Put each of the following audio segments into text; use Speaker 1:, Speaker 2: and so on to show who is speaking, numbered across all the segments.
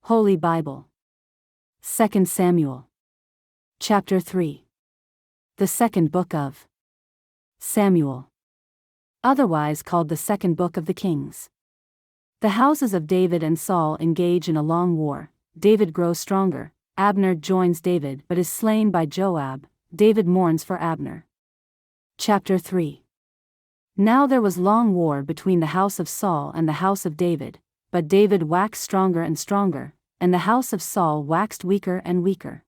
Speaker 1: Holy Bible. 2 Samuel. Chapter 3. The second book of Samuel. Otherwise called the second book of the Kings. The houses of David and Saul engage in a long war. David grows stronger. Abner joins David but is slain by Joab. David mourns for Abner. Chapter 3. Now there was long war between the house of Saul and the house of David, but David waxed stronger and stronger, and the house of Saul waxed weaker and weaker.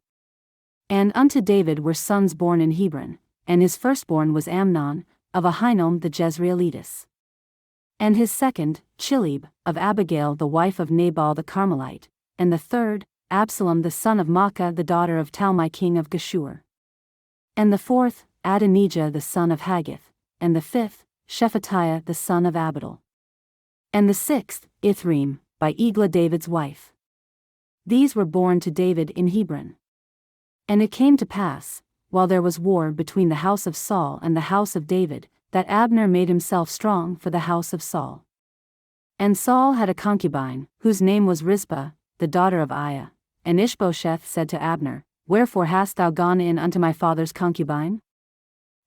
Speaker 1: And unto David were sons born in Hebron, and his firstborn was Amnon, of Ahinoam the Jezreelitess. And his second, Chileab, of Abigail the wife of Nabal the Carmelite, and the third, Absalom the son of Maacah the daughter of Talmai king of Geshur. And the fourth, Adonijah the son of Haggith, and the fifth, Shephatiah the son of Abital. And the sixth, Ithream, by Eglah David's wife. These were born to David in Hebron. And it came to pass, while there was war between the house of Saul and the house of David, that Abner made himself strong for the house of Saul. And Saul had a concubine, whose name was Rizpah, the daughter of Aiah. And Ishbosheth said to Abner, Wherefore hast thou gone in unto my father's concubine?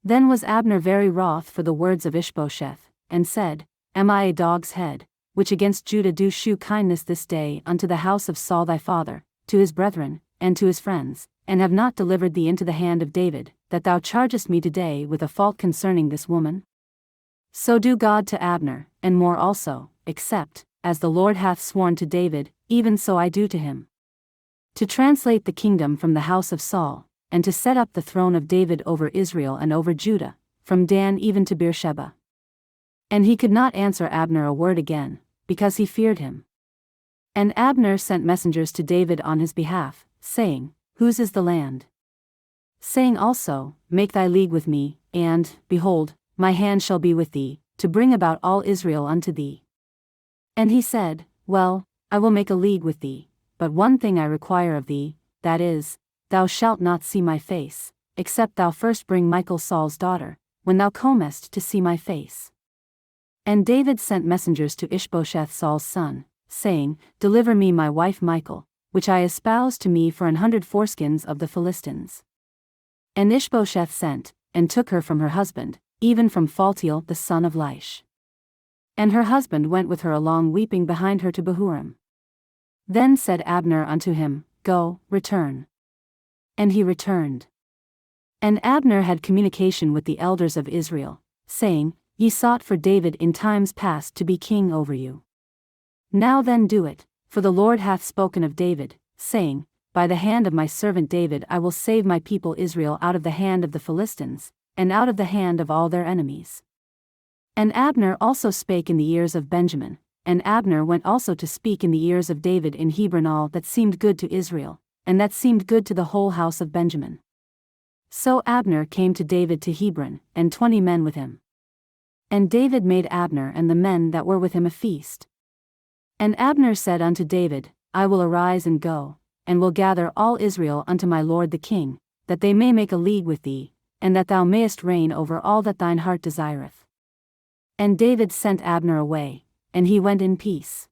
Speaker 1: Then was Abner very wroth for the words of Ishbosheth, and said, Am I a dog's head, which against Judah do shew kindness this day unto the house of Saul thy father, to his brethren, and to his friends, and have not delivered thee into the hand of David, that thou chargest me today with a fault concerning this woman? So do God to Abner, and more also, except, as the Lord hath sworn to David, even so I do to him. To translate the kingdom from the house of Saul, and to set up the throne of David over Israel and over Judah, from Dan even to Beersheba. And he could not answer Abner a word again, because he feared him. And Abner sent messengers to David on his behalf, saying, Whose is the land? Saying also, Make thy league with me, and, behold, my hand shall be with thee, to bring about all Israel unto thee. And he said, Well, I will make a league with thee, but one thing I require of thee, that is, thou shalt not see my face, except thou first bring Michal Saul's daughter, when thou comest to see my face. And David sent messengers to Ishbosheth Saul's son, saying, Deliver me my wife Michal, which I espoused to me for 100 foreskins of the Philistines. And Ishbosheth sent, and took her from her husband, even from Phaltiel the son of Laish. And her husband went with her along weeping behind her to Bahurim. Then said Abner unto him, Go, return. And he returned. And Abner had communication with the elders of Israel, saying, Ye sought for David in times past to be king over you. Now then do it, for the Lord hath spoken of David, saying, By the hand of my servant David I will save my people Israel out of the hand of the Philistines, and out of the hand of all their enemies. And Abner also spake in the ears of Benjamin, and Abner went also to speak in the ears of David in Hebron all that seemed good to Israel, and that seemed good to the whole house of Benjamin. So Abner came to David to Hebron, and 20 men with him. And David made Abner and the men that were with him a feast. And Abner said unto David, I will arise and go, and will gather all Israel unto my lord the king, that they may make a league with thee, and that thou mayest reign over all that thine heart desireth. And David sent Abner away, and he went in peace.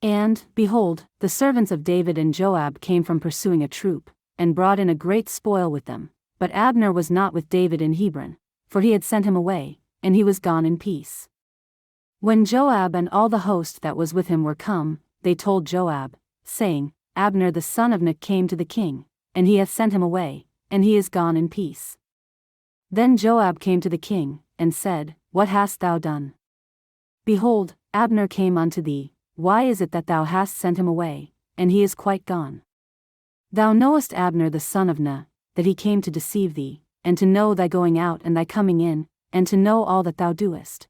Speaker 1: And, behold, the servants of David and Joab came from pursuing a troop, and brought in a great spoil with them, but Abner was not with David in Hebron, for he had sent him away, and he was gone in peace. When Joab and all the host that was with him were come, they told Joab, saying, Abner the son of Ner came to the king, and he hath sent him away, and he is gone in peace. Then Joab came to the king, and said, What hast thou done? Behold, Abner came unto thee. Why is it that thou hast sent him away, and he is quite gone? Thou knowest Abner the son of Ner, that he came to deceive thee, and to know thy going out and thy coming in, and to know all that thou doest.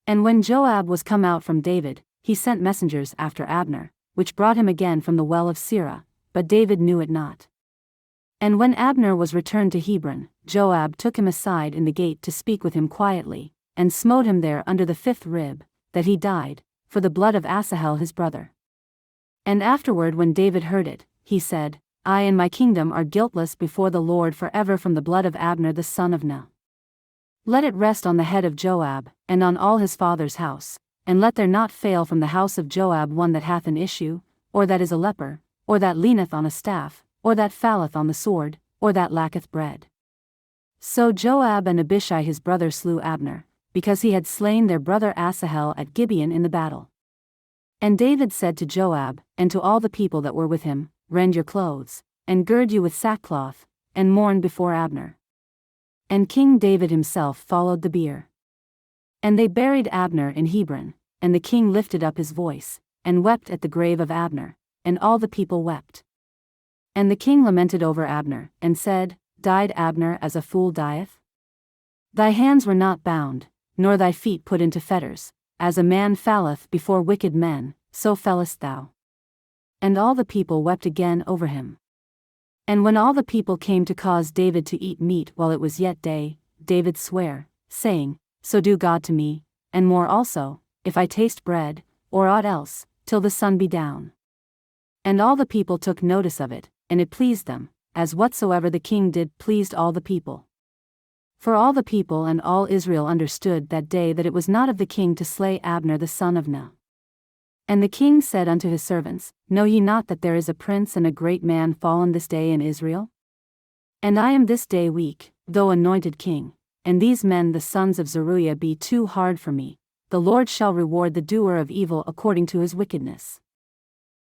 Speaker 1: And when Joab was come out from David, he sent messengers after Abner, which brought him again from the well of Sirah, but David knew it not. And when Abner was returned to Hebron, Joab took him aside in the gate to speak with him quietly, and smote him there under the 5th rib, that he died, for the blood of Asahel his brother. And afterward when David heard it, he said, I and my kingdom are guiltless before the Lord forever from the blood of Abner the son of Ner. Let it rest on the head of Joab, and on all his father's house, and let there not fail from the house of Joab one that hath an issue, or that is a leper, or that leaneth on a staff, or that falleth on the sword, or that lacketh bread. So Joab and Abishai his brother slew Abner, because he had slain their brother Asahel at Gibeon in the battle. And David said to Joab, and to all the people that were with him, Rend your clothes, and gird you with sackcloth, and mourn before Abner. And King David himself followed the bier. And they buried Abner in Hebron, and the king lifted up his voice, and wept at the grave of Abner, and all the people wept. And the king lamented over Abner, and said, Died Abner as a fool dieth? Thy hands were not bound, nor thy feet put into fetters, as a man falleth before wicked men, so fellest thou. And all the people wept again over him. And when all the people came to cause David to eat meat while it was yet day, David sware, saying, So do God to me, and more also, if I taste bread, or aught else, till the sun be down. And all the people took notice of it, and it pleased them, as whatsoever the king did pleased all the people. For all the people and all Israel understood that day that it was not of the king to slay Abner the son of Ner. And the king said unto his servants, Know ye not that there is a prince and a great man fallen this day in Israel? And I am this day weak, though anointed king, and these men the sons of Zeruiah be too hard for me. The Lord shall reward the doer of evil according to his wickedness.